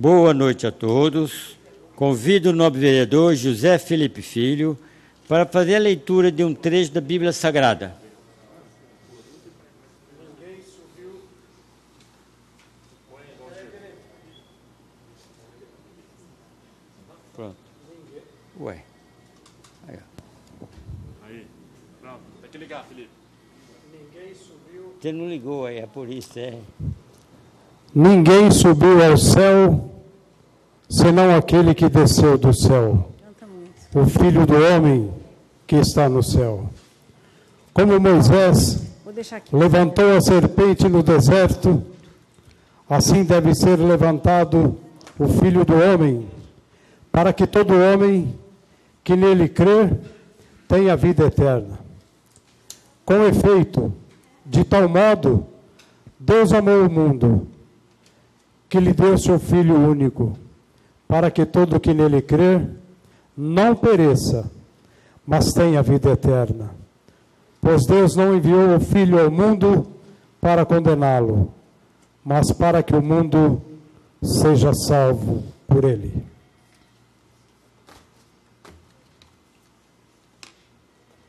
Boa noite a todos. Convido o nobre vereador José Felipe Filho para fazer a leitura de um trecho da Bíblia Sagrada. Pronto. Ué. Aí, ó. Aí, pronto. Tem que ligar, Felipe. Ninguém subiu. Você não ligou aí, é por isso, Ninguém subiu ao céu, senão aquele que desceu do céu, o Filho do Homem que está no céu. Como Moisés levantou a serpente no deserto, assim deve ser levantado o Filho do Homem, para que todo homem que nele crer tenha vida eterna. Com efeito, de tal modo, Deus amou o mundo, que lhe deu seu Filho único, para que todo que nele crer não pereça, mas tenha vida eterna. Pois Deus não enviou o Filho ao mundo para condená-lo, mas para que o mundo seja salvo por ele.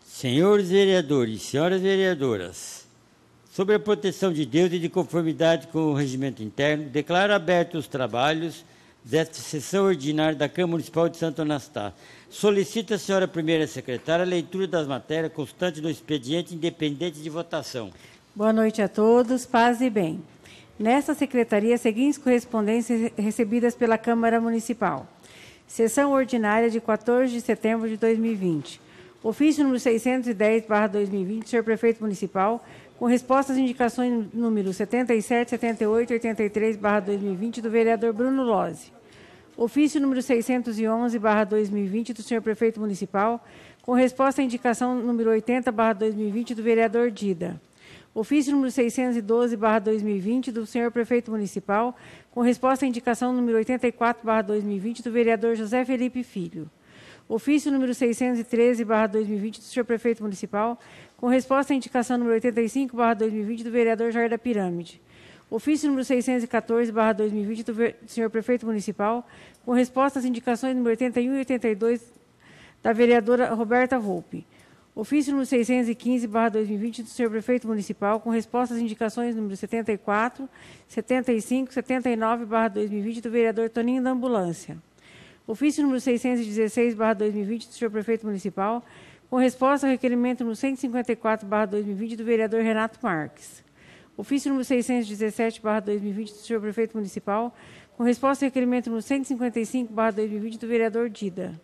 Senhores vereadores, senhoras vereadoras, sobre a proteção de Deus e de conformidade com o regimento interno, declaro abertos os trabalhos desta sessão ordinária da Câmara Municipal de Santo Anastácio. Solicito à senhora primeira secretária a leitura das matérias constantes no expediente independente de votação. Boa noite a todos, paz e bem. Nesta secretaria, seguintes correspondências recebidas pela Câmara Municipal. Sessão ordinária de 14 de setembro de 2020. Ofício número 610/2020, senhor prefeito municipal, com resposta às indicações número 77, 78 e 83/2020 do vereador Bruno Lozzi. Ofício número 611/2020 do senhor prefeito municipal, com resposta à indicação número 80/2020 do vereador Dida. Ofício número 612/2020 do senhor prefeito municipal, com resposta à indicação número 84/2020 do vereador José Felipe Filho. Ofício número 613/2020 do senhor prefeito municipal, com resposta à indicação número 85/2020 do vereador Jair da Pirâmide. Ofício número 614/2020 do senhor prefeito municipal, com resposta às indicações número 81 e 82 da vereadora Roberta Volpe. Ofício número 615/2020 do senhor prefeito municipal, com resposta às indicações número 74, 75 e 79/2020 do vereador Toninho da Ambulância. Ofício número 616/2020 do senhor prefeito municipal, com resposta ao requerimento número 154/2020 do vereador Renato Marques. Ofício número 617/2020 do senhor prefeito municipal, com resposta ao requerimento número 155/2020 do vereador Dida.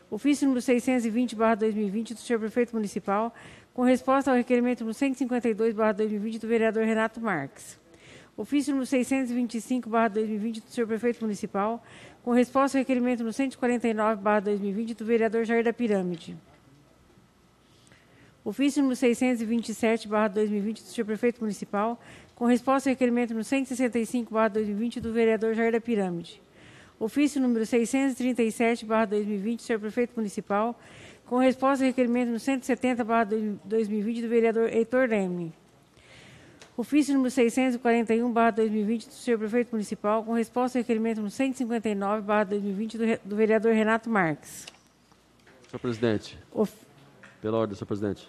Ofício número 620/2020 do senhor prefeito municipal, com resposta ao requerimento número 152/2020 do vereador Renato Marques. Ofício número 625/2020 do senhor prefeito municipal, com resposta ao requerimento número 149/2020 do vereador Jair da Pirâmide. Ofício número 627/2020 do senhor prefeito municipal, com resposta ao requerimento número 165/2020 do vereador Jair da Pirâmide. Ofício número 637/2020 do senhor prefeito municipal, com resposta ao requerimento número 170/2020 do vereador Heitor Leme. Ofício número 641/2020 do senhor prefeito municipal, com resposta ao requerimento número 159/2020 do vereador Renato Marques. Senhor presidente. Pela ordem, senhor presidente.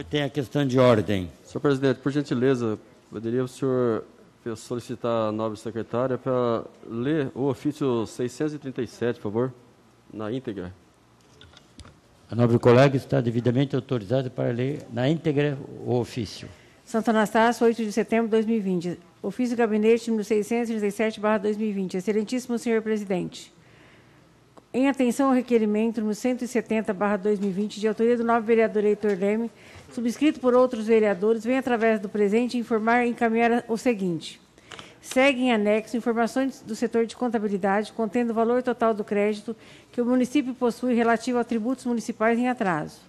Tem a questão de ordem. Senhor presidente, por gentileza, poderia o senhor solicitar a nobre secretária para ler o ofício 637, por favor, na íntegra. A nobre colega está devidamente autorizada para ler na íntegra o ofício. Santo Anastácio, 8 de setembro de 2020. Ofício do Gabinete número 637/2020. Excelentíssimo senhor presidente. Em atenção ao requerimento número 170/2020, de autoria do nobre vereador Heitor Leme, subscrito por outros vereadores, vem através do presente informar e encaminhar o seguinte. Segue em anexo informações do setor de contabilidade contendo o valor total do crédito que o município possui relativo a tributos municipais em atraso.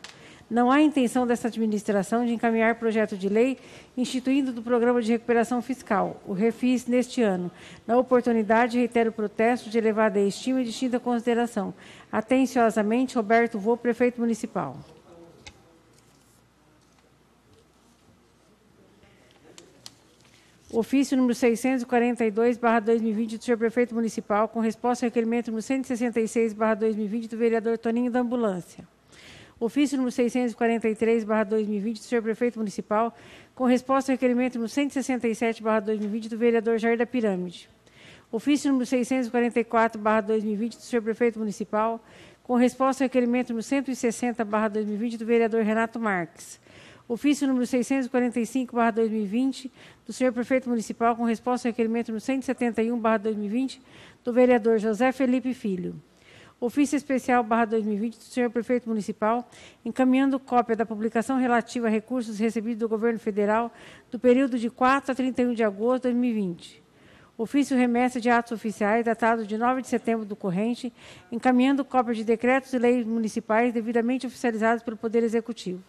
Não há intenção dessa administração de encaminhar projeto de lei instituindo do Programa de Recuperação Fiscal, o REFIS, neste ano. Na oportunidade, reitero o protesto de elevada estima e distinta consideração. Atenciosamente, Roberto Vô, prefeito municipal. Ofício número 642/2020 do senhor prefeito municipal, com resposta ao requerimento número 166/2020 do vereador Toninho da Ambulância. Ofício número 643/2020 do senhor prefeito municipal, com resposta ao requerimento número 167/2020 do vereador Jair da Pirâmide. Ofício número 644/2020 do senhor prefeito municipal, com resposta ao requerimento número 160/2020 do vereador Renato Marques. Ofício número 645/2020 do senhor prefeito municipal, com resposta ao requerimento número 171/2020 do vereador José Felipe Filho. Ofício especial /2020 do senhor prefeito municipal, encaminhando cópia da publicação relativa a recursos recebidos do governo federal do período de 4 a 31 de agosto de 2020. Ofício remessa de atos oficiais, datado de 9 de setembro do corrente, encaminhando cópia de decretos e leis municipais devidamente oficializados pelo Poder Executivo.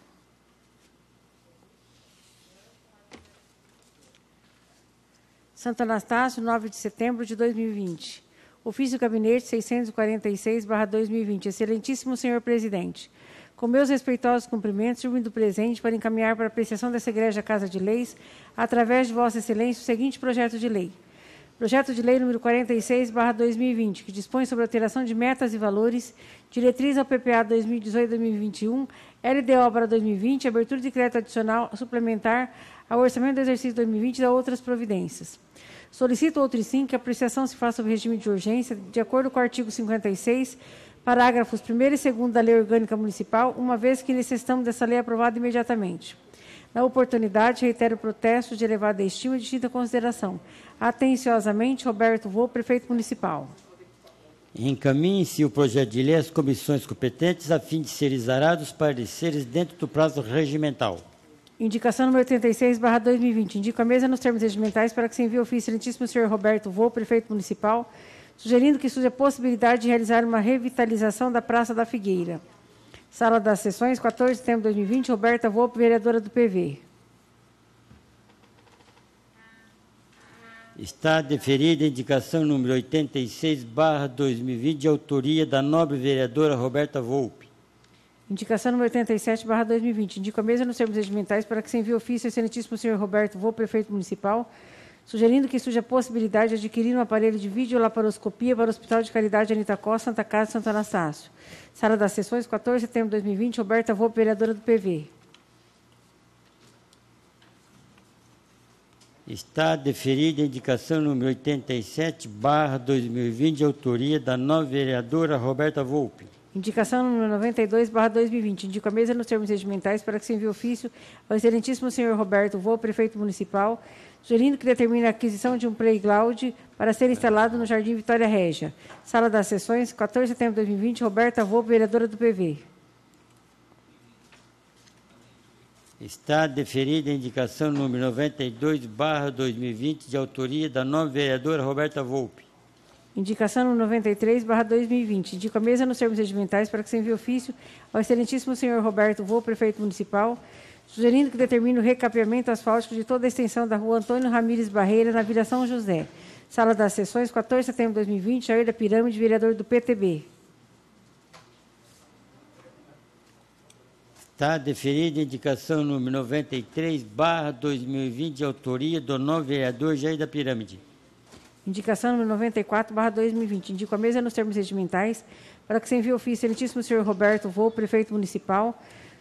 Santo Anastácio, 9 de setembro de 2020. Ofício Gabinete 646/2020. Excelentíssimo senhor presidente, com meus respeitosos cumprimentos, sirvo do presente para encaminhar para apreciação dessa Egregia Casa de Leis, através de Vossa Excelência, o seguinte projeto de lei. Projeto de lei número 46/2020, que dispõe sobre alteração de metas e valores, diretriz ao PPA 2018-2021, LDO para 2020, abertura de crédito adicional suplementar ao orçamento do exercício 2020 e a outras providências. Solicito outro sim que a apreciação se faça sob regime de urgência, de acordo com o artigo 56, parágrafos 1º e 2º da Lei Orgânica Municipal, uma vez que necessitamos dessa lei aprovada imediatamente. Na oportunidade, reitero o protesto de elevada estima e de distinta consideração. Atenciosamente, Roberto Vô, prefeito municipal. Encaminhe-se o projeto de lei às comissões competentes a fim de serem exarados os pareceres dentro do prazo regimental. Indicação número 86/2020. Indico a mesa nos termos regimentais para que se envie ao excelentíssimo senhor Roberto Vô, prefeito municipal, sugerindo que surja a possibilidade de realizar uma revitalização da Praça da Figueira. Sala das Sessões, 14 de setembro de 2020, Roberta Vô, vereadora do PV. Está deferida a indicação número 86/2020, de autoria da nobre vereadora Roberta Volpe. Indicação número 87/2020. Indico a mesa nos termos regimentais para que se envie ofício ao excelentíssimo senhor Roberto Vô, prefeito municipal, sugerindo que surja a possibilidade de adquirir um aparelho de videolaparoscopia para o Hospital de Caridade Anita Costa, Santa Casa de Santo Anastácio. Sala das Sessões, 14 de setembro de 2020, Roberta Vô, vereadora do PV. Está deferida a indicação número 87/2020, de autoria da nova vereadora Roberta Volpe. Indicação número 92/2020. Indico a mesa nos termos regimentais para que se envie ofício ao excelentíssimo senhor Roberto Vô, prefeito municipal, sugerindo que determine a aquisição de um playground para ser instalado no Jardim Vitória Régia. Sala das Sessões, 14 de setembro de 2020, Roberta Vô, vereadora do PV. Está deferida a indicação número 92/2020, de autoria da nova vereadora Roberta Volpe. Indicação número 93/2020. Indico a mesa nos termos regimentais para que se envie ofício ao excelentíssimo senhor Roberto Vô, prefeito municipal, sugerindo que determine o recapeamento asfáltico de toda a extensão da rua Antônio Ramires Barreira, na Vila São José. Sala das Sessões, 14 de setembro de 2020, Jair da Pirâmide, vereador do PTB. Está deferida a indicação número 93/2020, de autoria do novo vereador Jair da Pirâmide. Indicação número 94/2020. Indico a mesa nos termos regimentais para que se envie ofício ao excelentíssimo senhor Roberto Vô, prefeito municipal,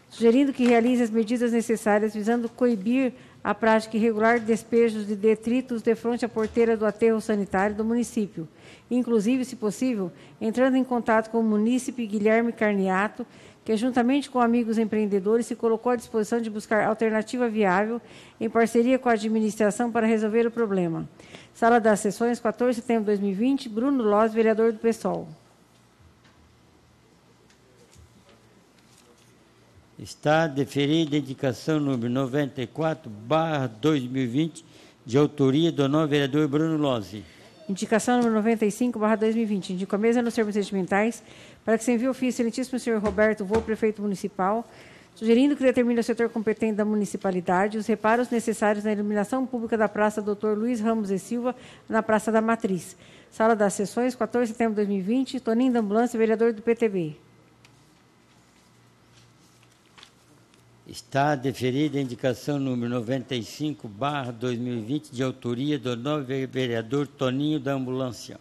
sugerindo que realize as medidas necessárias visando coibir a prática irregular de despejos de detritos de frente à porteira do aterro sanitário do município, inclusive, se possível, entrando em contato com o munícipe Guilherme Carniato, que, juntamente com amigos empreendedores, se colocou à disposição de buscar alternativa viável em parceria com a administração para resolver o problema. Sala das Sessões, 14 de setembro de 2020, Bruno Loz, vereador do PSOL. Está deferida a indicação número 94/2020, de autoria do novo vereador Bruno Lozzi. Indicação número 95/2020. Indico a mesa nos termos regimentais para que se envie ofício ao excelentíssimo senhor Roberto Vô, prefeito municipal, sugerindo que determine ao setor competente da municipalidade os reparos necessários na iluminação pública da Praça Dr. Luiz Ramos e Silva, na Praça da Matriz. Sala das Sessões, 14 de setembro de 2020, Toninho da Ambulância, vereador do PTB. Está deferida a indicação número 95/2020, de autoria do nobre vereador Toninho da Ambulância.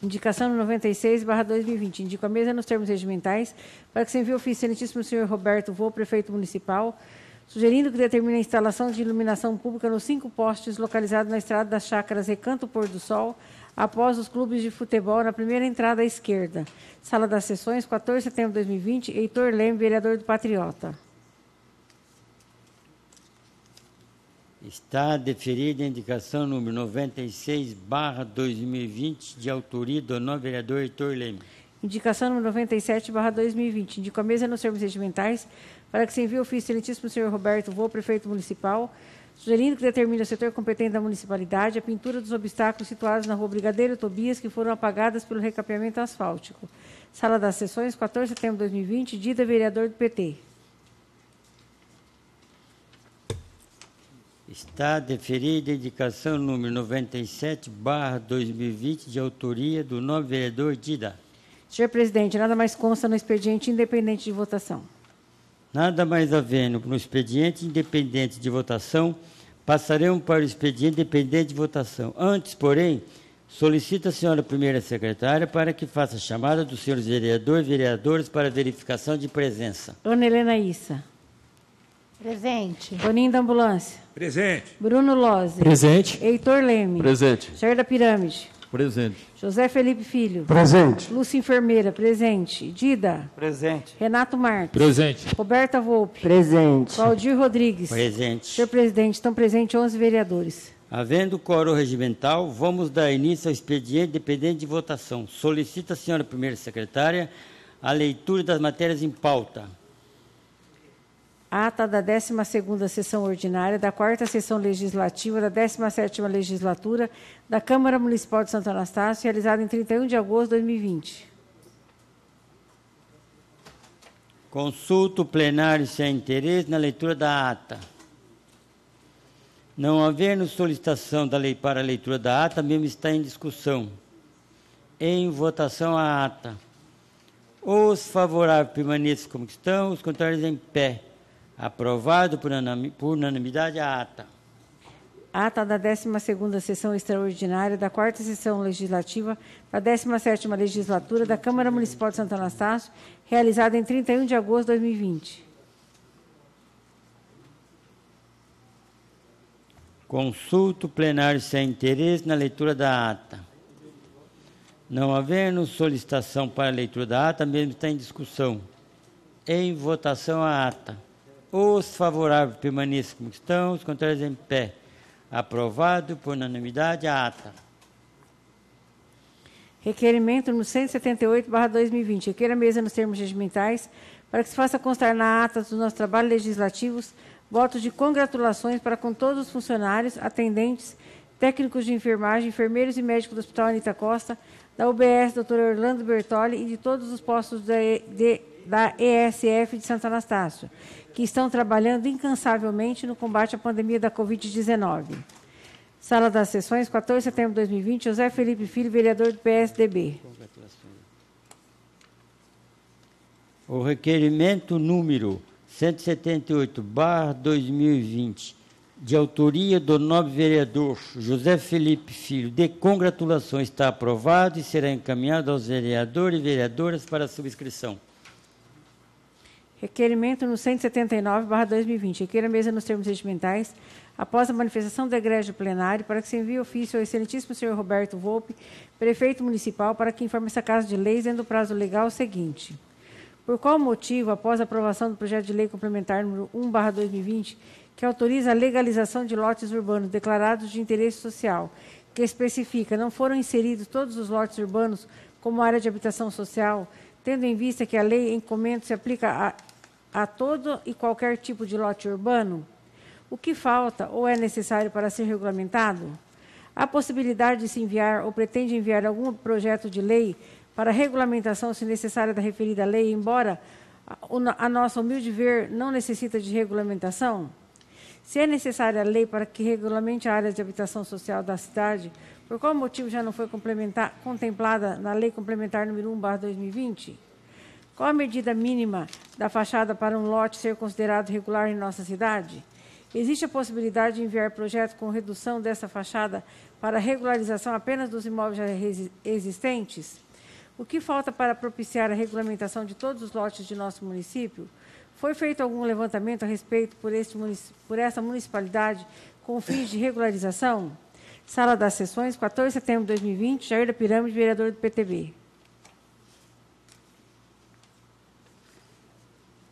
Indicação número 96/2020. Indico a mesa nos termos regimentais para que se envie ofício ao excelentíssimo senhor Roberto Vô, prefeito municipal, sugerindo que determine a instalação de iluminação pública nos 5 postes localizados na estrada das Chácaras Recanto Pôr do Sol, após os clubes de futebol, na primeira entrada à esquerda. Sala das Sessões, 14 de setembro de 2020. Heitor Leme, vereador do Patriota. Está deferida a indicação número 96/2020, de autoria do nobre vereador Heitor Leme. Indicação número 97/2020. Indico a mesa nos termos regimentais para que se envie ofício ao excelentíssimo senhor Roberto Vô, prefeito municipal, sugerindo que determine o setor competente da municipalidade a pintura dos obstáculos situados na rua Brigadeiro Tobias, que foram apagadas pelo recapeamento asfáltico. Sala das Sessões, 14 de setembro de 2020. Dida, vereador do PT. Está deferida a indicação número 97/2020, de autoria do nobre vereador Dida. Senhor presidente, nada mais consta no expediente independente de votação. Nada mais havendo no expediente independente de votação, passaremos para o expediente dependente de votação. Antes, porém, solicito a senhora primeira secretária para que faça a chamada dos senhores vereadores e vereadoras para verificação de presença. Dona Helena Issa. Presente. Toninho da Ambulância. Presente. Bruno Lozzi. Presente. Heitor Leme. Presente. Senhor da Pirâmide. Presente. José Felipe Filho. Presente. Lúcia Enfermeira, presente. Dida. Presente. Renato Marques. Presente. Roberta Volpe. Presente. Claudir Rodrigues. Presente. Senhor presidente, estão presentes 11 vereadores. Havendo quórum regimental, vamos dar início ao expediente dependente de votação. Solicito a senhora primeira secretária a leitura das matérias em pauta. Ata da 12ª Sessão Ordinária da 4ª Sessão Legislativa da 17ª Legislatura da Câmara Municipal de Santo Anastácio, realizada em 31 de agosto de 2020. Consulta o plenário sem interesse na leitura da ata. Não havendo solicitação da lei para a leitura da ata, mesmo está em discussão. Em votação a ata. Os favoráveis permaneçam como estão, os contrários em pé. Aprovado por unanimidade a ata. Ata da 12ª Sessão Extraordinária da 4ª Sessão Legislativa da 17ª Legislatura da Câmara Municipal de Santo Anastácio, realizada em 31 de agosto de 2020. Consulta o plenário sem interesse na leitura da ata. Não havendo solicitação para a leitura da ata, mesmo está em discussão. Em votação a ata. Os favoráveis permaneçam como estão, os contrários em pé. Aprovado por unanimidade a ata. Requerimento no 178/2020. Requer a mesa nos termos regimentais para que se faça constar na ata dos nossos trabalhos legislativos votos de congratulações para com todos os funcionários, atendentes, técnicos de enfermagem, enfermeiros e médicos do Hospital Anita Costa, da UBS Dr. Orlando Bertoli e de todos os postos da ESF de Santo Anastácio, que estão trabalhando incansavelmente no combate à pandemia da Covid-19. Sala das Sessões, 14 de setembro de 2020, José Felipe Filho, vereador do PSDB. O requerimento número 178/2020, de autoria do nobre vereador José Felipe Filho, de congratulações, está aprovado e será encaminhado aos vereadores e vereadoras para subscrição. Requerimento no 179/2020. Requer a mesa nos termos regimentais, após a manifestação do egrégio plenário, para que se envie ofício ao excelentíssimo senhor Roberto Volpe, prefeito municipal, para que informe essa Casa de Leis dentro do prazo legal o seguinte. Por qual motivo, após a aprovação do projeto de lei complementar número 1/2020, que autoriza a legalização de lotes urbanos declarados de interesse social, que especifica não foram inseridos todos os lotes urbanos como área de habitação social, tendo em vista que a lei em comento se aplica a todo e qualquer tipo de lote urbano? O que falta ou é necessário para ser regulamentado? Há possibilidade de se enviar ou pretende enviar algum projeto de lei para regulamentação, se necessária, da referida lei, embora a nossa humilde ver não necessita de regulamentação? Se é necessária a lei para que regulamente a área de habitação social da cidade, por qual motivo já não foi contemplada na Lei Complementar número 1/2020? Qual a medida mínima da fachada para um lote ser considerado regular em nossa cidade? Existe a possibilidade de enviar projeto com redução dessa fachada para regularização apenas dos imóveis já existentes? O que falta para propiciar a regulamentação de todos os lotes de nosso município? Foi feito algum levantamento a respeito por essa municipalidade com fins de regularização? Sala das Sessões, 14 de setembro de 2020, Jair da Pirâmide, vereador do PTB.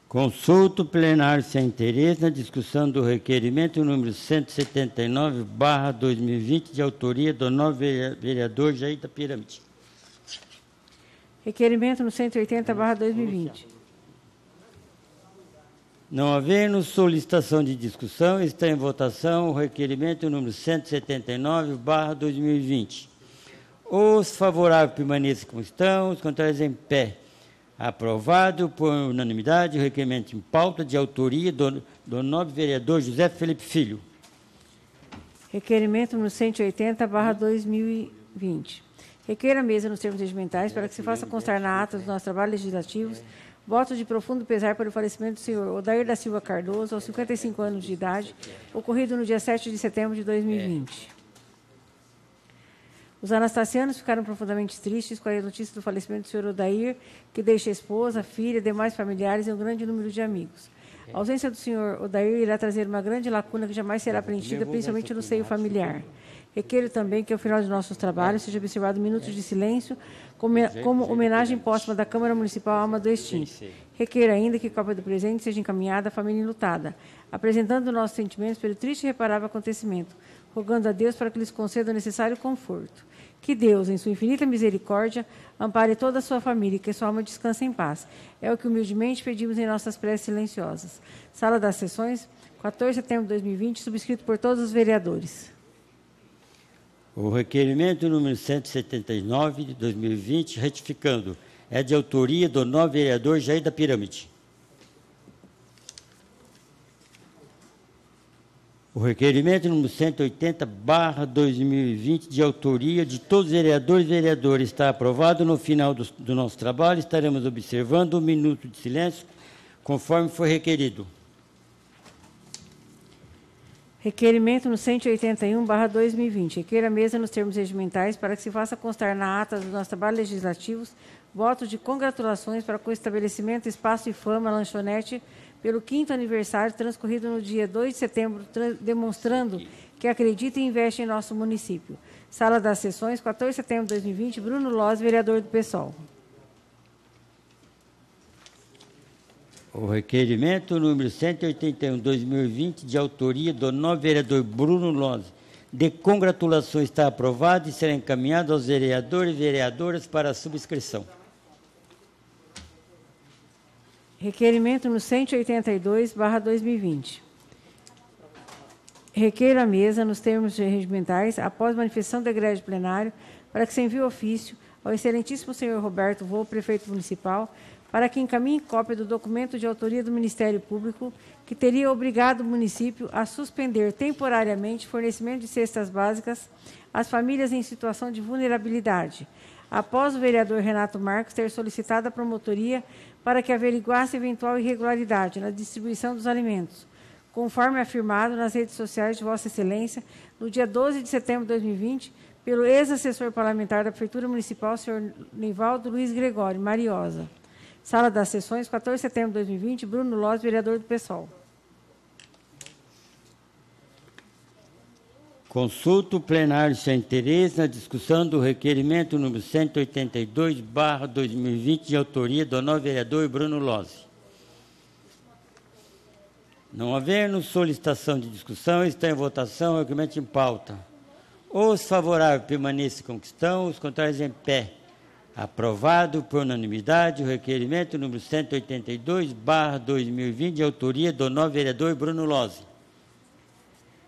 Consulto plenário sem interesse na discussão do requerimento número 179/2020, de autoria do novo vereador Jair da Pirâmide. Requerimento no 180/2020. Não havendo solicitação de discussão, está em votação o requerimento número 179/2020. Os favoráveis permaneçam como estão, os contrários em pé. Aprovado por unanimidade o requerimento em pauta de autoria do nobre vereador José Felipe Filho. Requerimento no 180/2020. Requer a mesa nos termos regimentais para que se faça constar na ata dos nossos trabalhos legislativos voto de profundo pesar para o falecimento do senhor Odair da Silva Cardoso, aos 55 anos de idade, ocorrido no dia 7 de setembro de 2020. Os anastasianos ficaram profundamente tristes com a notícia do falecimento do senhor Odair, que deixa esposa, filha, demais familiares e um grande número de amigos. A ausência do senhor Odair irá trazer uma grande lacuna que jamais será preenchida, principalmente no seio familiar. Requeiro também que, ao final de nossos trabalhos, seja observado minutos de silêncio como homenagem póstuma da Câmara Municipal à alma do extinto. Requeiro ainda que cópia do presente seja encaminhada à família enlutada, apresentando nossos sentimentos pelo triste e irreparável acontecimento, rogando a Deus para que lhes conceda o necessário conforto. Que Deus, em sua infinita misericórdia, ampare toda a sua família e que sua alma descanse em paz. É o que humildemente pedimos em nossas preces silenciosas. Sala das Sessões, 14 de setembro de 2020, subscrito por todos os vereadores. O requerimento número 179 de 2020, retificando, é de autoria do novo vereador Jair da Pirâmide. O requerimento número 180/2020, de autoria de todos os vereadores e vereadoras, está aprovado. No final do nosso trabalho, estaremos observando um minuto de silêncio, conforme foi requerido. Requerimento no 181/2020. Requer a mesa nos termos regimentais para que se faça constar na ata dos nossos trabalhos legislativos votos de congratulações para o estabelecimento Espaço e Fama Lanchonete pelo 5º aniversário transcorrido no dia 2 de setembro, demonstrando que acredita e investe em nosso município. Sala das Sessões, 14 de setembro de 2020, Bruno Loz, vereador do PSOL. O requerimento número 181/2020, de autoria do novo vereador Bruno Loz, de congratulações, está aprovado e será encaminhado aos vereadores e vereadoras para a subscrição. Requerimento no 182/2020. Requeiro a mesa, nos termos regimentais, após manifestação do egrégio plenário, para que se envie ofício ao excelentíssimo senhor Roberto Vô, prefeito municipal, para que encaminhe cópia do documento de autoria do Ministério Público, que teria obrigado o município a suspender temporariamente o fornecimento de cestas básicas às famílias em situação de vulnerabilidade, após o vereador Renato Marcos ter solicitado a promotoria para que averiguasse eventual irregularidade na distribuição dos alimentos, conforme afirmado nas redes sociais de Vossa Excelência, no dia 12 de setembro de 2020, pelo ex-assessor parlamentar da Prefeitura Municipal, senhor Nivaldo Luiz Gregório Mariosa. Sala das Sessões, 14 de setembro de 2020, Bruno Loz, vereador do PSOL. Consulto plenário sem interesse na discussão do requerimento número 182/2020, de autoria do novo vereador Bruno Loz. Não havendo solicitação de discussão, está em votação o requerimento em pauta. Os favoráveis permaneçam como estão, os contrários em pé. Aprovado por unanimidade o requerimento número 182/2020, de autoria do novo vereador Bruno Loz.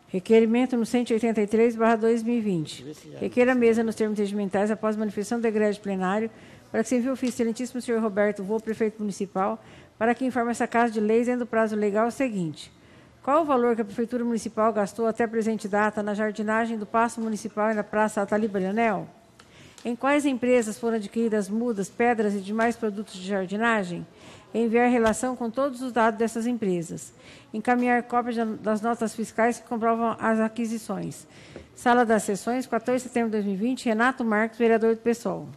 Requerimento no 183/2020. Requer a mesa nos termos regimentais, após manifestação do egrégio plenário, para que se envie o ofício excelentíssimo senhor Roberto Vô, prefeito municipal, para que informe essa Casa de Leis, dentro do prazo legal, o seguinte: qual o valor que a Prefeitura Municipal gastou até a presente data na jardinagem do Paço Municipal e na Praça Atali Branel? Em quais empresas foram adquiridas mudas, pedras e demais produtos de jardinagem? Enviar relação com todos os dados dessas empresas. Encaminhar cópias das notas fiscais que comprovam as aquisições. Sala das Sessões, 14 de setembro de 2020, Renato Marques, vereador do PSOL.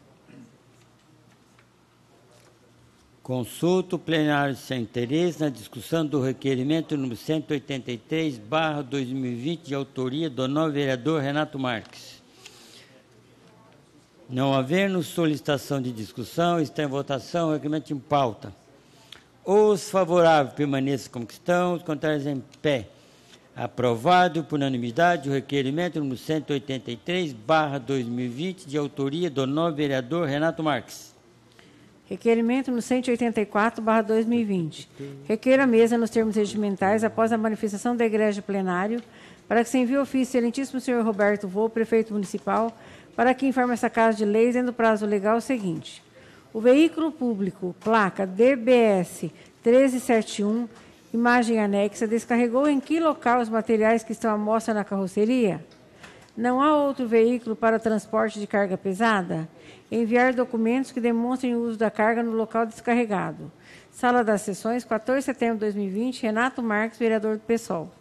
Consulta o plenário sem interesse na discussão do requerimento número 183/2020, de autoria do novo vereador Renato Marques. Não havendo solicitação de discussão, está em votação o requerimento em pauta. Os favoráveis permaneçam como estão, os contrários em pé. Aprovado por unanimidade o requerimento número 183/2020, de autoria do novo vereador Renato Marques. Requerimento no 184/2020. Requer a mesa nos termos regimentais, após a manifestação da Igreja Plenário, para que se envie ofício excelentíssimo senhor Roberto Vô, prefeito municipal, para que informe essa Casa de Leis, dentro do prazo legal, o seguinte: o veículo público, placa DBS 1371, imagem anexa, descarregou em que local os materiais que estão à mostra na carroceria? Não há outro veículo para transporte de carga pesada? Enviar documentos que demonstrem o uso da carga no local descarregado. Sala das Sessões, 14 de setembro de 2020, Renato Marques, vereador do PSOL.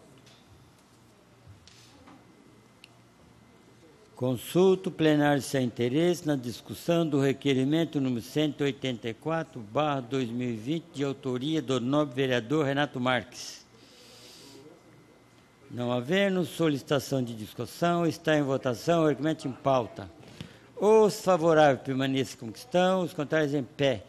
Consulta o plenário sem interesse na discussão do requerimento número 184/2020, de autoria do novo vereador Renato Marques. Não havendo solicitação de discussão, está em votação o requerimento em pauta. Os favoráveis permaneçam como estão, os contrários em pé.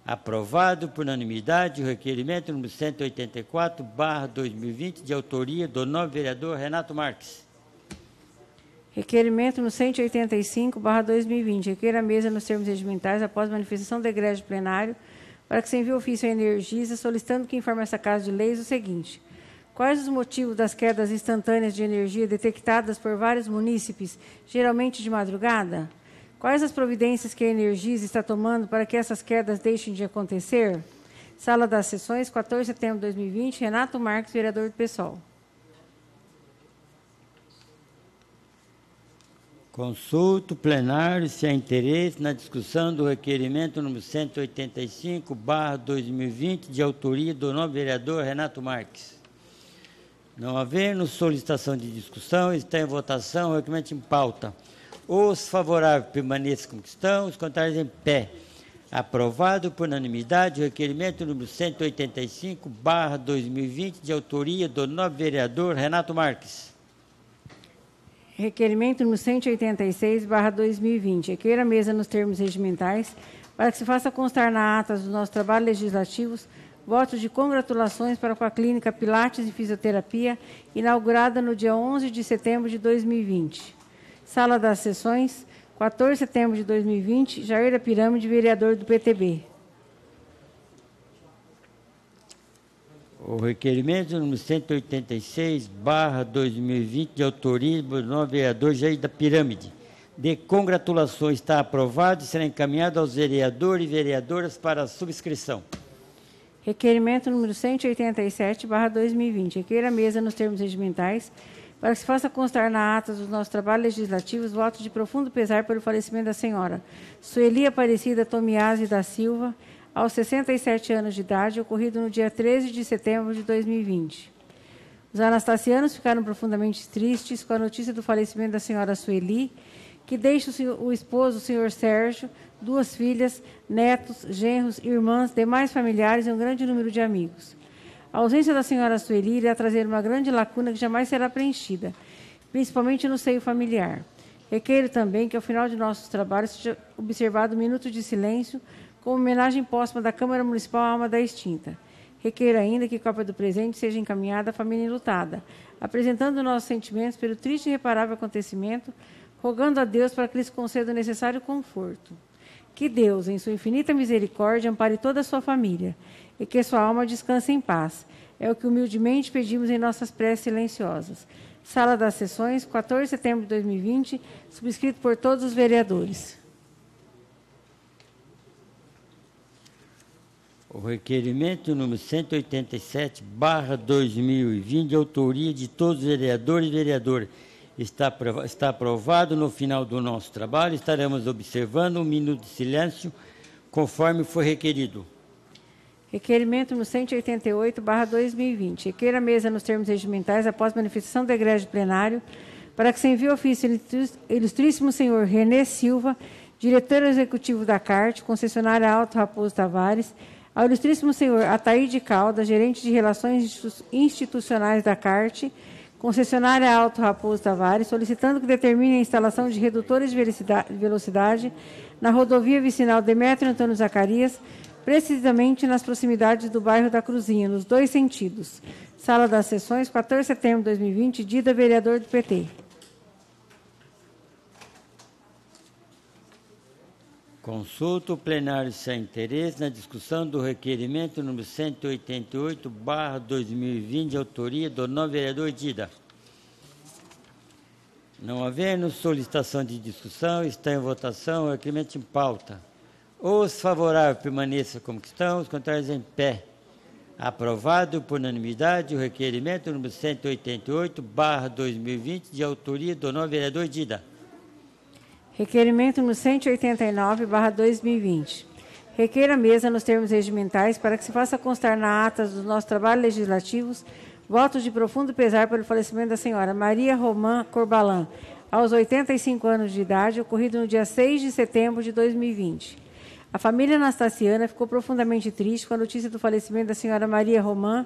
Aprovado por unanimidade o requerimento número 184/2020, de autoria do novo vereador Renato Marques. Requerimento no 185/2020. Requer a mesa nos termos regimentais, após manifestação da Igreja Plenário, para que se envie ofício à Energisa, solicitando que informe essa Casa de Leis o seguinte: quais os motivos das quedas instantâneas de energia detectadas por vários munícipes, geralmente de madrugada? Quais as providências que a Energisa está tomando para que essas quedas deixem de acontecer? Sala das Sessões, 14 de setembro de 2020, Renato Marques, vereador do PSOL. Consulta o plenário se há interesse na discussão do requerimento número 185/2020, de autoria do novo vereador Renato Marques. Não havendo solicitação de discussão, está em votação o requerimento em pauta. Os favoráveis permaneçam como estão, os contrários em pé. Aprovado por unanimidade o requerimento número 185/2020, de autoria do novo vereador Renato Marques. Requerimento número 186/2020. Requer a mesa nos termos regimentais, para que se faça constar na ata dos nossos trabalhos legislativos votos de congratulações para com a Clínica Pilates e Fisioterapia, inaugurada no dia 11 de setembro de 2020. Sala das Sessões, 14 de setembro de 2020, Jair da Pirâmide, vereador do PTB. O requerimento número 186/2020, de autoria do novo vereador Jair da Pirâmide, de congratulações, está aprovado e será encaminhado aos vereadores e vereadoras para a subscrição. Requerimento número 187/2020. Requer a mesa nos termos regimentais, para que se faça constar na ata dos nossos trabalhos legislativos votos de profundo pesar pelo falecimento da senhora Sueli Aparecida Tomiasi da Silva, aos 67 anos de idade, ocorrido no dia 13 de setembro de 2020. Os anastasianos ficaram profundamente tristes com a notícia do falecimento da senhora Sueli, que deixa o esposo, o senhor Sérgio, 2 filhas, netos, genros, irmãs, demais familiares e um grande número de amigos. A ausência da senhora Sueli irá trazer uma grande lacuna que jamais será preenchida, principalmente no seio familiar. Requeiro também que, ao final de nossos trabalhos, seja observado um minuto de silêncio como homenagem póstuma da Câmara Municipal à alma da extinta. Requeiro ainda que cópia do presente seja encaminhada à família enlutada, apresentando nossos sentimentos pelo triste e irreparável acontecimento, rogando a Deus para que lhes conceda o necessário conforto. Que Deus, em sua infinita misericórdia, ampare toda a sua família e que sua alma descanse em paz. É o que humildemente pedimos em nossas preces silenciosas. Sala das Sessões, 14 de setembro de 2020, subscrito por todos os vereadores. O requerimento número 187/2020, de autoria de todos os vereadores e vereadoras, Está aprovado. No final do nosso trabalho, estaremos observando um minuto de silêncio, conforme foi requerido. Requerimento no 188/2020. Requer a mesa nos termos regimentais, após manifestação do egrégio plenário, para que se envie ofício ilustríssimo senhor Renê Silva, diretor executivo da CART, concessionária Alto Raposo Tavares, ao ilustríssimo senhor Ataíde Caldas, gerente de relações institucionais da CART, concessionária Alto Raposo Tavares, solicitando que determine a instalação de redutores de velocidade na rodovia vicinal Demétrio Antônio Zacarias, precisamente nas proximidades do bairro da Cruzinha, nos dois sentidos. Sala das Sessões, 14 de setembro de 2020, Dida, vereador do PT. Consulta o plenário sem interesse na discussão do requerimento número 188/2020, de autoria do novo vereador Dida. Não havendo solicitação de discussão, está em votação o requerimento em pauta. Os favoráveis permaneçam como estão, os contrários em pé. Aprovado por unanimidade o requerimento número 188/2020, de autoria do novo vereador Dida. Requerimento número 189/2020. Requer a mesa, nos termos regimentais, para que se faça constar na ata dos nossos trabalhos legislativos votos de profundo pesar pelo falecimento da senhora Maria Romã Corbalã, aos 85 anos de idade, ocorrido no dia 6 de setembro de 2020. A família Anastaciana ficou profundamente triste com a notícia do falecimento da senhora Maria Romã,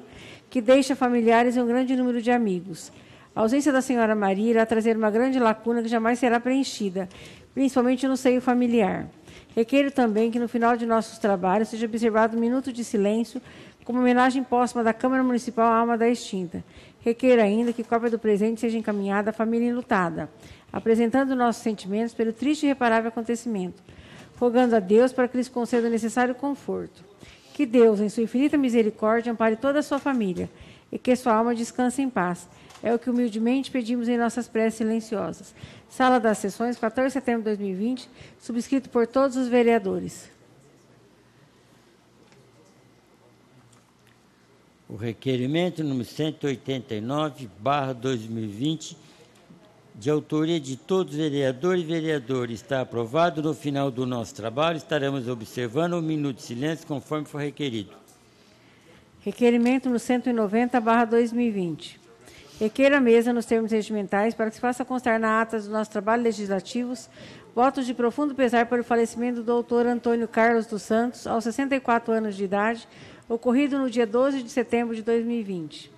que deixa familiares e um grande número de amigos. A ausência da senhora Maria irá trazer uma grande lacuna que jamais será preenchida, principalmente no seio familiar. Requeiro também que, no final de nossos trabalhos, seja observado um minuto de silêncio como homenagem póstuma da Câmara Municipal à alma da extinta. Requeiro ainda que cópia do presente seja encaminhada à família enlutada, apresentando nossos sentimentos pelo triste e irreparável acontecimento, rogando a Deus para que lhes conceda o necessário conforto. Que Deus, em sua infinita misericórdia, ampare toda a sua família e que sua alma descanse em paz. É o que humildemente pedimos em nossas preces silenciosas. Sala das Sessões, 14 de setembro de 2020, subscrito por todos os vereadores. O requerimento número 189/2020, de autoria de todos os vereadores e vereadoras, está aprovado. No final do nosso trabalho, estaremos observando um minuto de silêncio, conforme for requerido. Requerimento número 190/2020. Requer a mesa, nos termos regimentais, para que se faça constar na ata dos nossos trabalhos legislativos votos de profundo pesar pelo falecimento do doutor Antônio Carlos dos Santos, aos 64 anos de idade, ocorrido no dia 12 de setembro de 2020.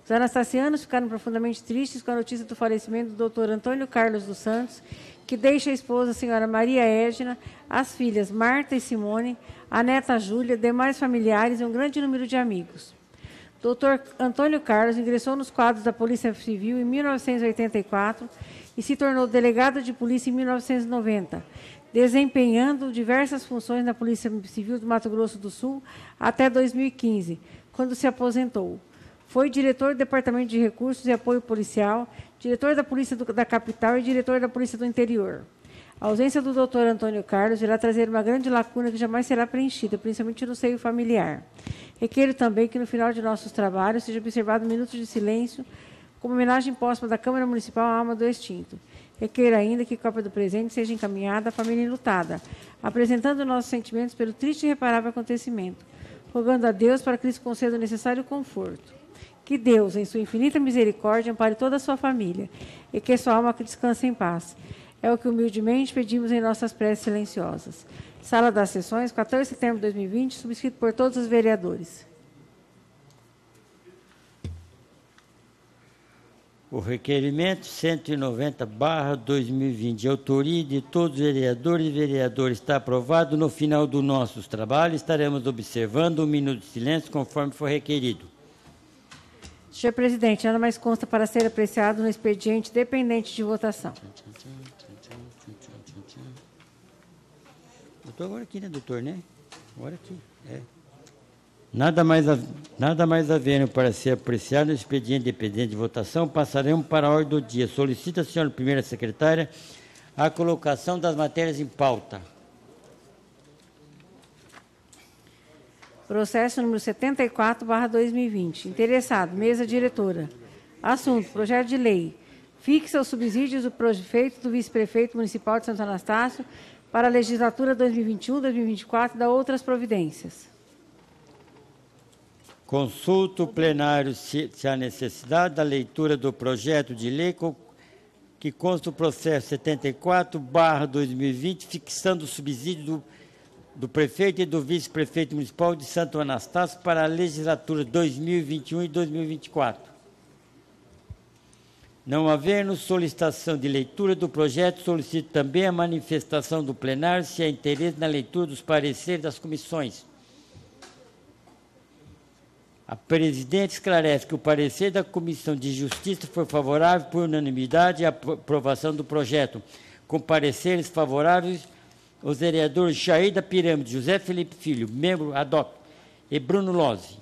Os anastacianos ficaram profundamente tristes com a notícia do falecimento do doutor Antônio Carlos dos Santos, que deixa a esposa, a senhora Maria Égina, as filhas Marta e Simone, a neta Júlia, demais familiares e um grande número de amigos. Dr. Antônio Carlos ingressou nos quadros da Polícia Civil em 1984 e se tornou delegado de polícia em 1990, desempenhando diversas funções na Polícia Civil do Mato Grosso do Sul até 2015, quando se aposentou. Foi diretor do Departamento de Recursos e Apoio Policial, diretor da Polícia da Capital e diretor da Polícia do Interior. A ausência do Dr. Antônio Carlos irá trazer uma grande lacuna que jamais será preenchida, principalmente no seio familiar. Requeiro também que, no final de nossos trabalhos, seja observado um minuto de silêncio como homenagem póstuma da Câmara Municipal à alma do extinto. Requeiro ainda que cópia do presente seja encaminhada à família enlutada, apresentando nossos sentimentos pelo triste e irreparável acontecimento, rogando a Deus para que lhes conceda o necessário conforto. Que Deus, em sua infinita misericórdia, ampare toda a sua família e que sua alma descanse em paz. É o que humildemente pedimos em nossas preces silenciosas. Sala das Sessões, 14 de setembro de 2020, subscrito por todos os vereadores. O requerimento 190/2020, de autoria de todos os vereadores e vereadoras, está aprovado. No final do nosso trabalho, estaremos observando um minuto de silêncio, conforme for requerido. Senhor presidente, nada mais consta para ser apreciado no expediente dependente de votação. Doutor, agora aqui, né, doutor, né? Agora aqui, é. Nada mais havendo para ser apreciado no expediente dependente de votação, passaremos para a ordem do dia. Solicita a senhora primeira secretária a colocação das matérias em pauta. Processo número 74/2020. Interessado, mesa diretora. Assunto: projeto de lei Fixa os subsídios do prefeito e do vice-prefeito municipal de Santo Anastácio para a legislatura 2021-2024 e dá outras providências. Consulta o plenário se há necessidade da leitura do projeto de lei que consta o processo 74/2020, fixando o subsídio do prefeito e do vice-prefeito municipal de Santo Anastácio para a legislatura 2021 e 2024. Não havendo solicitação de leitura do projeto, solicito também a manifestação do plenário se há interesse na leitura dos pareceres das comissões. A presidente esclarece que o parecer da Comissão de Justiça foi favorável por unanimidade à aprovação do projeto, com pareceres favoráveis os vereadores Jair da Pirâmide, José Felipe Filho, membro ad hoc, e Bruno Lozzi.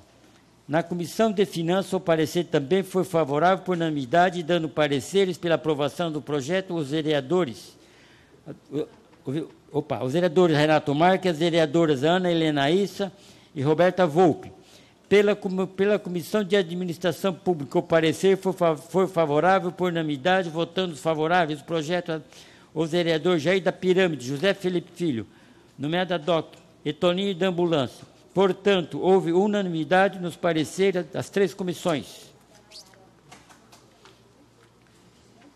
Na Comissão de Finanças, o parecer também foi favorável por unanimidade, dando pareceres pela aprovação do projeto os vereadores Renato Marques, as vereadoras Ana Helena Issa e Roberta Volpe. Pela Comissão de Administração Pública, o parecer foi favorável por unanimidade, votando favoráveis o projeto os vereadores Jair da Pirâmide, José Felipe Filho, nomeado ad hoc, e Toninho da Ambulância. Portanto, houve unanimidade nos pareceres das três comissões.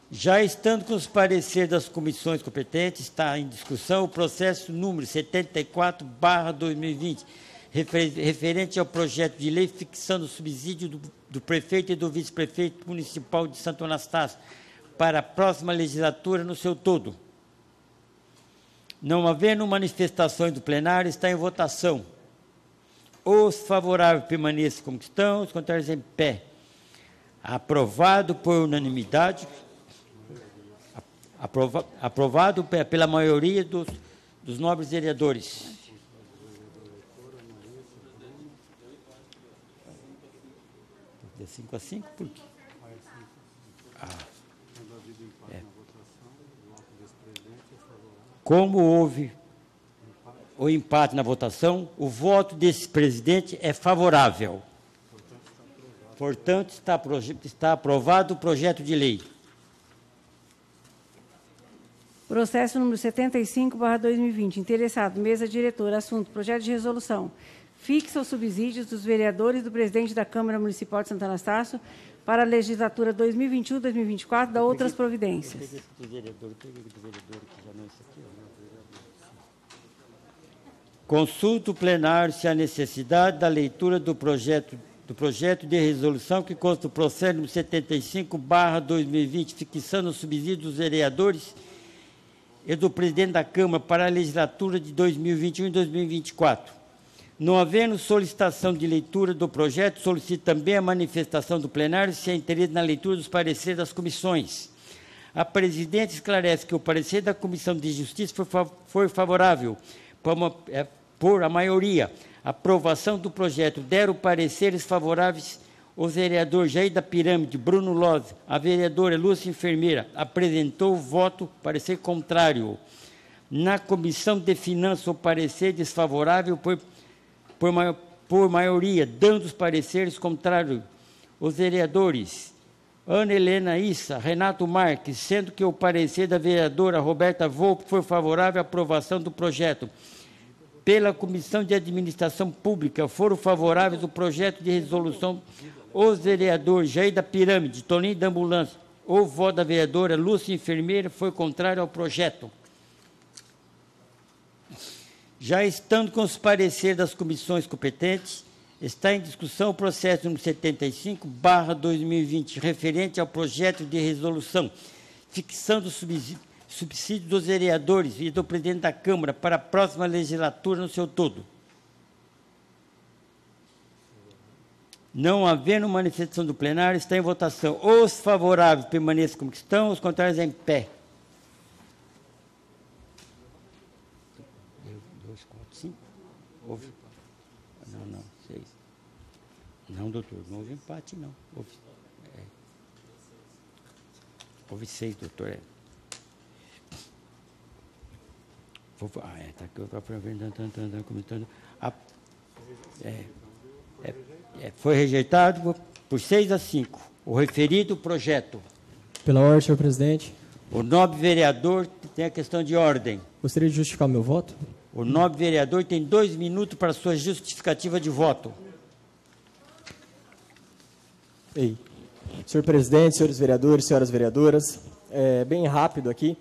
Já estando com os pareceres das comissões competentes, está em discussão o processo número 74/2020, referente ao projeto de lei fixando o subsídio do prefeito e do vice-prefeito municipal de Santo Anastácio para a próxima legislatura no seu todo. Não havendo manifestações do plenário, está em votação. Os favoráveis permaneçam como estão, os contrários em pé. Aprovado por unanimidade, aprovado pela maioria dos nobres vereadores. De 5 a 5, por quê? Como houve o empate na votação, o voto desse presidente é favorável. Portanto, está aprovado o projeto de lei. Processo número 75/2020. Interessado, mesa diretora. Assunto, projeto de resolução. Fixa os subsídios dos vereadores do presidente da Câmara Municipal de Santo Anastácio para a legislatura 2021-2024, da outras providências. Consulta o plenário se há necessidade da leitura do projeto de resolução que consta o processo número 75/2020, fixando o subsídio dos vereadores e do presidente da Câmara para a legislatura de 2021 e 2024. Não havendo solicitação de leitura do projeto, solicito também a manifestação do plenário se há interesse na leitura dos pareceres das comissões. A presidente esclarece que o parecer da Comissão de Justiça foi favorável por a maioria. A aprovação do projeto deram pareceres favoráveis os vereadores Jair da Pirâmide, Bruno Lozzi, a vereadora Lúcia Enfermeira, apresentou parecer contrário. Na Comissão de Finanças, o parecer desfavorável por maioria, dando os pareceres contrários os vereadores Ana Helena Issa, Renato Marques, sendo que o parecer da vereadora Roberta Volpe foi favorável à aprovação do projeto. Pela Comissão de Administração Pública, foram favoráveis o projeto de resolução os vereadores Jair da Pirâmide, Toninho da Ambulância. O voto da vereadora Lúcia Enfermeira foi contrário ao projeto. Já estando com os pareceres das comissões competentes, está em discussão o processo número 75/2020, referente ao projeto de resolução, fixando o subsídio dos vereadores e do presidente da Câmara para a próxima legislatura no seu todo. Não havendo manifestação do plenário, está em votação. Os favoráveis permaneçam como estão, os contrários em pé. 2, 4, 5. Houve. Não, 6. Não, doutor, não houve empate, não. Houve 6, doutor. Está aqui, eu estou comentando. Foi rejeitado por 6 a 5 o referido projeto. Pela ordem, senhor presidente. O nobre vereador tem a questão de ordem. Gostaria de justificar meu voto. O nobre vereador tem 2 minutos para sua justificativa de voto. Ei. Senhor presidente, senhores vereadores, senhoras vereadoras, bem rápido aqui.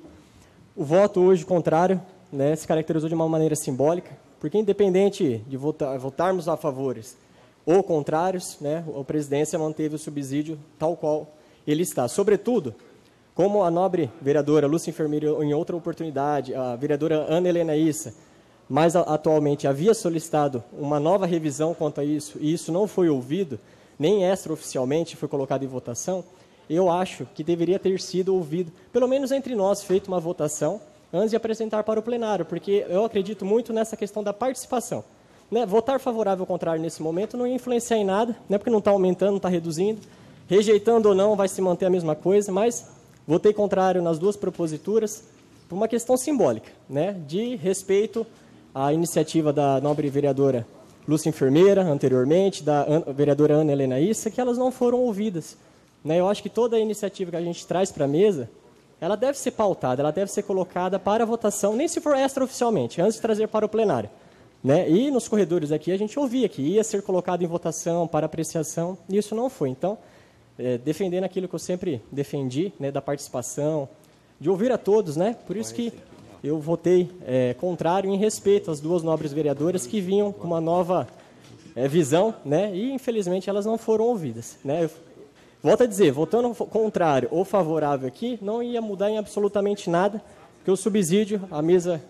O voto hoje contrário, né, se caracterizou de uma maneira simbólica, porque independente de votarmos a favores ou contrários, né, a presidência manteve o subsídio tal qual ele está. Sobretudo, como a nobre vereadora Lúcia Enfermeira, em outra oportunidade, a vereadora Ana Helena Issa, mais atualmente havia solicitado uma nova revisão quanto a isso, e isso não foi ouvido, nem extraoficialmente foi colocado em votação, eu acho que deveria ter sido ouvido, pelo menos entre nós, feito uma votação, antes de apresentar para o plenário, porque eu acredito muito nessa questão da participação. Né? Votar favorável ou contrário nesse momento não ia influenciar em nada, né? Porque não está aumentando, não está reduzindo, rejeitando ou não vai se manter a mesma coisa, mas votei contrário nas duas proposituras por uma questão simbólica, né? De respeito à iniciativa da nobre vereadora Lúcia Enfermeira, anteriormente, da vereadora Ana Helena Issa, que elas não foram ouvidas. Né? Eu acho que toda a iniciativa que a gente traz para a mesa, ela deve ser pautada, ela deve ser colocada para votação, nem se for extraoficialmente, antes de trazer para o plenário. Né? E nos corredores aqui, a gente ouvia que ia ser colocado em votação, para apreciação, e isso não foi. Então, defendendo aquilo que eu sempre defendi, né, da participação, de ouvir a todos, né? Por isso que eu votei contrário em respeito às duas nobres vereadoras que vinham com uma nova visão, né? E, infelizmente, elas não foram ouvidas. Né? Eu volto a dizer, votando contrário ou favorável aqui, não ia mudar em absolutamente nada, porque o subsídio, a mesa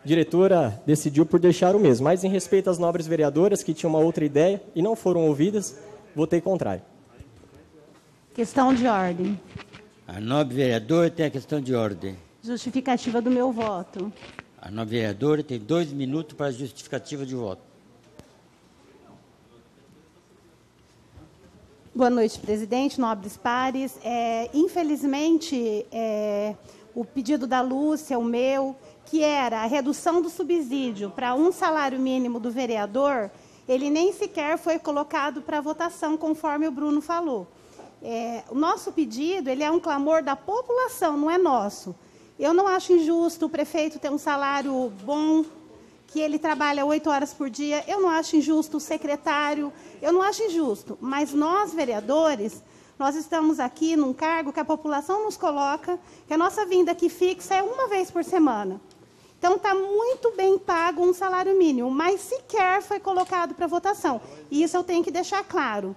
diretora decidiu por deixar o mesmo. Mas, em respeito às nobres vereadoras que tinham uma outra ideia e não foram ouvidas, votei contrário. Questão de ordem. A nobre vereadora tem a questão de ordem. Justificativa do meu voto. A nobre vereadora tem 2 minutos para a justificativa de voto. Boa noite, presidente, nobres pares. Infelizmente, o pedido da Lúcia, o meu, que era a redução do subsídio para um salário mínimo do vereador, ele nem sequer foi colocado para votação, conforme o Bruno falou. O nosso pedido, ele é um clamor da população, não é nosso. Eu não acho injusto o prefeito ter um salário bom, que ele trabalha 8 horas por dia. Eu não acho injusto o secretário, eu não acho injusto. Mas nós, vereadores, nós estamos aqui num cargo que a população nos coloca, que a nossa vinda aqui fixa é 1 vez por semana. Então, está muito bem pago um salário mínimo, mas sequer foi colocado para votação. E isso eu tenho que deixar claro.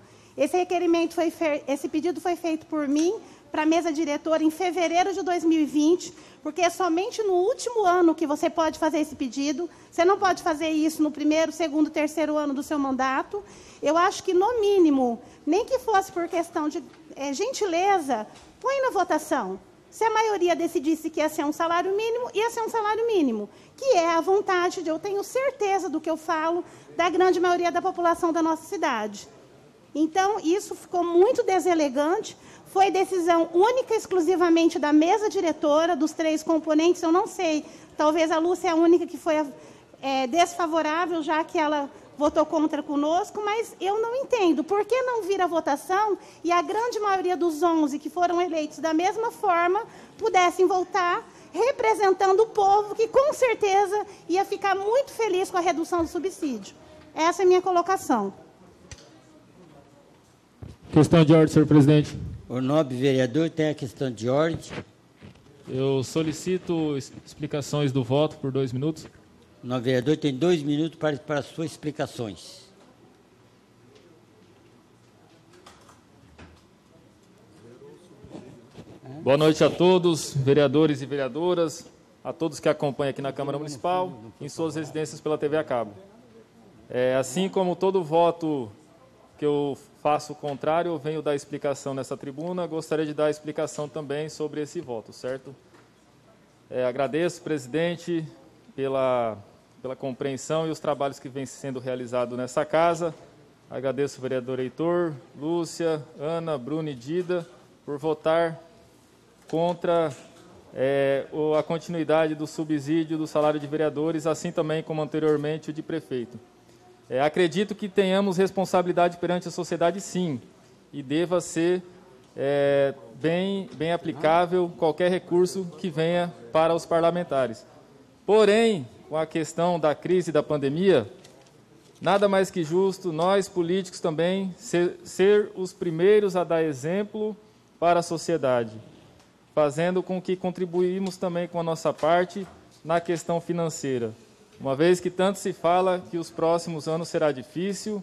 Esse pedido foi feito por mim para a mesa diretora em fevereiro de 2020, porque é somente no último ano que você pode fazer esse pedido. Você não pode fazer isso no primeiro, segundo, terceiro ano do seu mandato. Eu acho que, no mínimo, nem que fosse por questão de gentileza, põe na votação. Se a maioria decidisse que ia ser um salário mínimo, ia ser um salário mínimo, que é a vontade, eu tenho certeza do que eu falo, da grande maioria da população da nossa cidade. Então, isso ficou muito deselegante, foi decisão única e exclusivamente da mesa diretora, dos 3 componentes, eu não sei, talvez a Lúcia é a única que foi desfavorável, já que ela votou contra conosco, mas eu não entendo, por que não vir a votação e a grande maioria dos 11 que foram eleitos da mesma forma, pudessem votar representando o povo, que com certeza ia ficar muito feliz com a redução do subsídio. Essa é a minha colocação. Questão de ordem, senhor presidente. O nobre vereador tem a questão de ordem. Eu solicito explicações do voto por 2 minutos. O nobre vereador tem 2 minutos para suas explicações. Boa noite a todos, vereadores e vereadoras, a todos que acompanham aqui na Câmara Municipal, em suas residências pela TV a cabo. Assim como todo voto que eu faço contrário, eu venho dar explicação nessa tribuna, gostaria de dar explicação também sobre esse voto, certo? Agradeço, presidente, pela compreensão e os trabalhos que vêm sendo realizados nessa casa. Agradeço o vereador Heitor, Lúcia, Ana, Bruno e Dida, por votar contra a continuidade do subsídio do salário de vereadores, assim também como anteriormente o de prefeito. Acredito que tenhamos responsabilidade perante a sociedade, sim, e deva ser bem aplicável qualquer recurso que venha para os parlamentares. Porém, com a questão da crise da pandemia, nada mais que justo nós, políticos, também ser os primeiros a dar exemplo para a sociedade, fazendo com que contribuímos também com a nossa parte na questão financeira, uma vez que tanto se fala que os próximos anos será difícil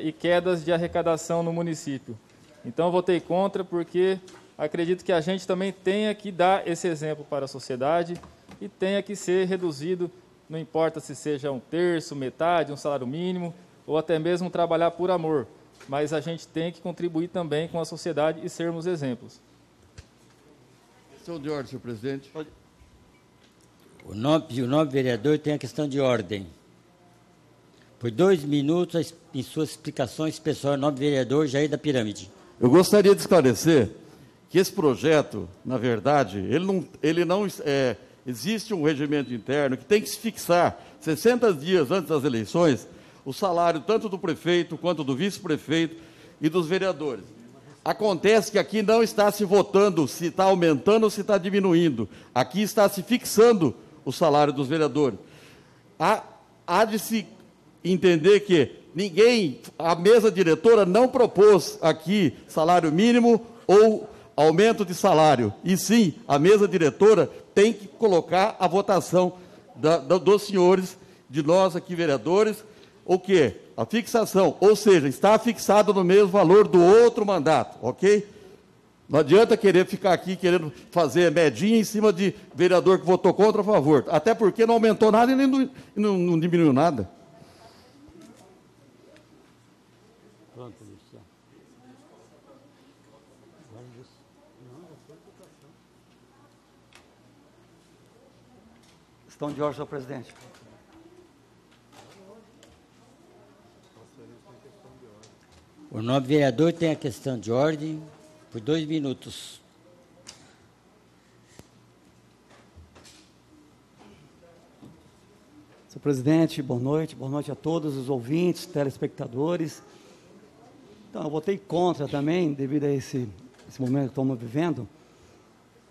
e quedas de arrecadação no município. Então, eu votei contra porque acredito que a gente também tenha que dar esse exemplo para a sociedade e tenha que ser reduzido, não importa se seja 1/3, metade, um salário mínimo, ou até mesmo trabalhar por amor, mas a gente tem que contribuir também com a sociedade e sermos exemplos. Questão de ordem, senhor presidente. O nobre vereador tem a questão de ordem. Por 2 minutos, em suas explicações, pessoal, nobre vereador Jair da Pirâmide. Eu gostaria de esclarecer que esse projeto, na verdade, existe um regimento interno que tem que se fixar 60 dias antes das eleições o salário tanto do prefeito quanto do vice-prefeito e dos vereadores. Acontece que aqui não está se votando se está aumentando ou se está diminuindo. Aqui está se fixando o salário dos vereadores. Há de se entender que a mesa diretora não propôs aqui salário mínimo ou aumento de salário. E sim, a mesa diretora tem que colocar a votação dos senhores, de nós aqui vereadores, o quê? A fixação, ou seja, está fixado no mesmo valor do outro mandato, ok? Não adianta querer ficar aqui querendo fazer medinha em cima de vereador que votou contra a favor, até porque não aumentou nada e nem não diminuiu nada. Pronto, Luciano. Questão de ordem, senhor presidente. O nobre vereador tem a questão de ordem por 2 minutos. Senhor presidente, boa noite a todos os ouvintes, telespectadores. Então, eu votei contra também, devido a esse momento que estamos vivendo,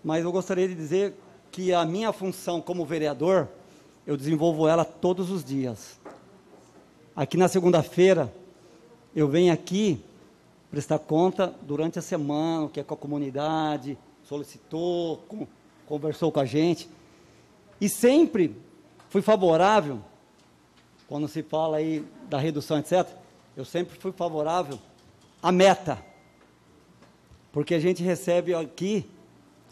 mas eu gostaria de dizer que a minha função como vereador, eu desenvolvo ela todos os dias. Aqui na segunda-feira, eu venho aqui prestar conta durante a semana, o que é com a comunidade, solicitou, conversou com a gente, e sempre fui favorável, quando se fala aí da redução, etc., eu sempre fui favorável à meta, porque a gente recebe aqui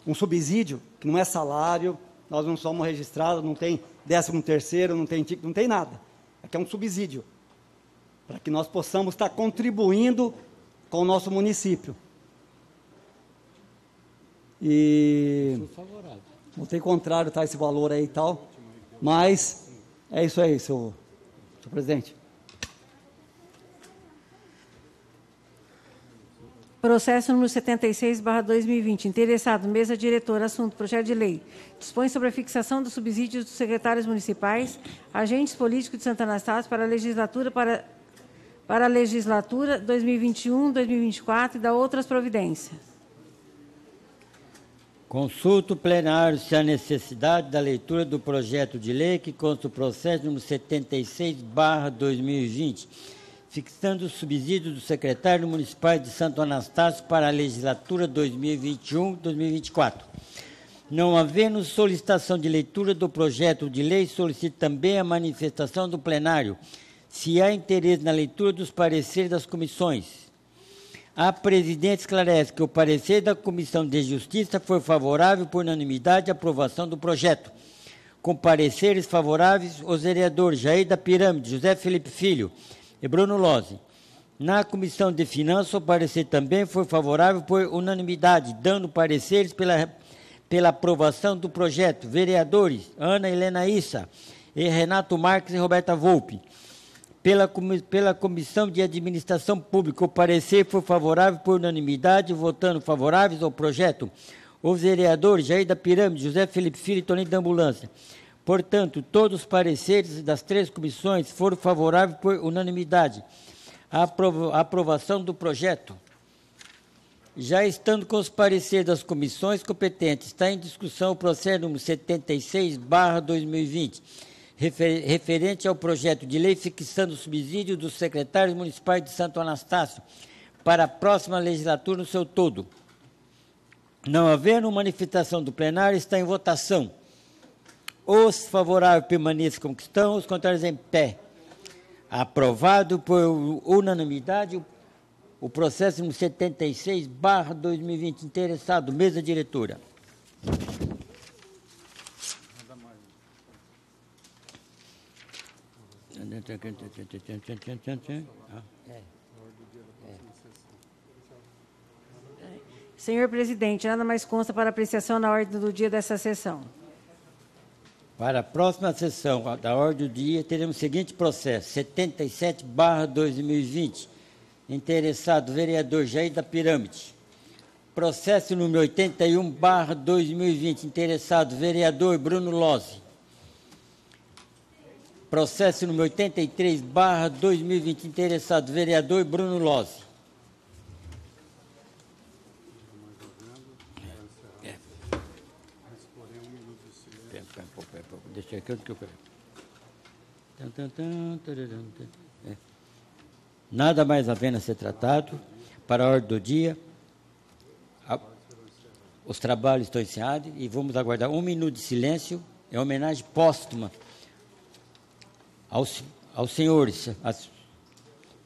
um subsídio, que não é salário, nós não somos registrados, não tem 13º, não tem título, não tem nada, aqui é um subsídio, para que nós possamos estar contribuindo com o nosso município. E votei contrário, tá, esse valor aí e tal, mas é isso aí, senhor presidente. Processo número 76/2020. Interessado, mesa diretora, assunto, projeto de lei. Dispõe sobre a fixação dos subsídios dos secretários municipais, agentes políticos de Santo Anastácio para a legislatura 2021-2024 e da outras providências. Consulta o plenário se há necessidade da leitura do projeto de lei que consta o processo número 76/2020, fixando os subsídios dos secretários municipais de Santo Anastácio para a legislatura 2021-2024. Não havendo solicitação de leitura do projeto de lei, solicito também a manifestação do plenário, se há interesse na leitura dos pareceres das comissões. A presidente esclarece que o parecer da Comissão de Justiça foi favorável por unanimidade à aprovação do projeto. Com pareceres favoráveis, os vereadores Jair da Pirâmide, José Felipe Filho e Bruno Lozzi. Na Comissão de Finanças, o parecer também foi favorável por unanimidade, dando pareceres pela aprovação do projeto. Vereadores Ana Helena Issa e Renato Marques e Roberta Volpe. Pela Comissão de Administração Pública, o parecer foi favorável por unanimidade, votando favoráveis ao projeto os vereadores Jair da Pirâmide, José Felipe Filho e Toninho da Ambulância. Portanto, todos os pareceres das 3 comissões foram favoráveis por unanimidade à aprovação do projeto. Já estando com os pareceres das comissões competentes, está em discussão o processo número 76/2020, referente ao projeto de lei fixando o subsídio dos secretários municipais de Santo Anastácio para a próxima legislatura no seu todo. Não havendo manifestação do plenário, está em votação. Os favoráveis permaneçam como estão, os contrários em pé. Aprovado por unanimidade o processo número 76/2020. Interessado, mesa diretora. Senhor presidente, nada mais consta para apreciação na ordem do dia dessa sessão. Para a próxima sessão da ordem do dia, teremos o seguinte processo: 77/2020. Interessado, vereador Jair da Pirâmide. Processo número 81/2020. Interessado, vereador Bruno Lozzi. Processo número 83/2020. Interessado, vereador Bruno Lozzi. Deixa aqui onde que eu quero. Nada mais havendo a ser tratado. Para a ordem do dia, os trabalhos estão encerrados e vamos aguardar 1 minuto de silêncio em homenagem póstuma aos senhores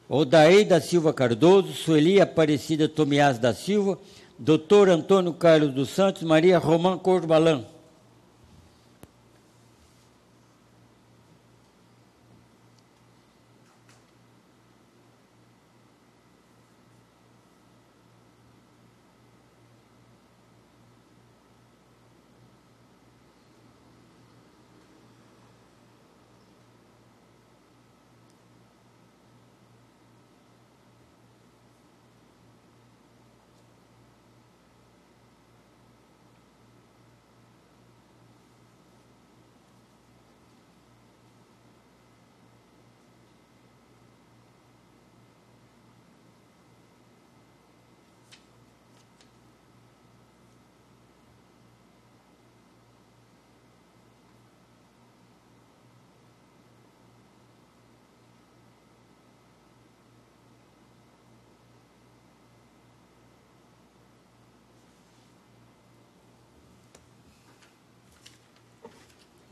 Odair da Silva Cardoso, Sueli Aparecida Tomiás da Silva, Dr. Antônio Carlos dos Santos, Maria Romã Corbalã.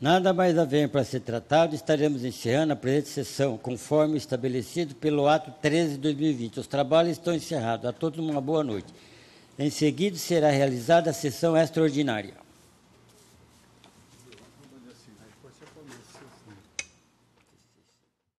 Nada mais havendo para ser tratado, estaremos encerrando a presente sessão, conforme estabelecido pelo ato 13 de 2020. Os trabalhos estão encerrados. A todos uma boa noite. Em seguida, será realizada a sessão extraordinária.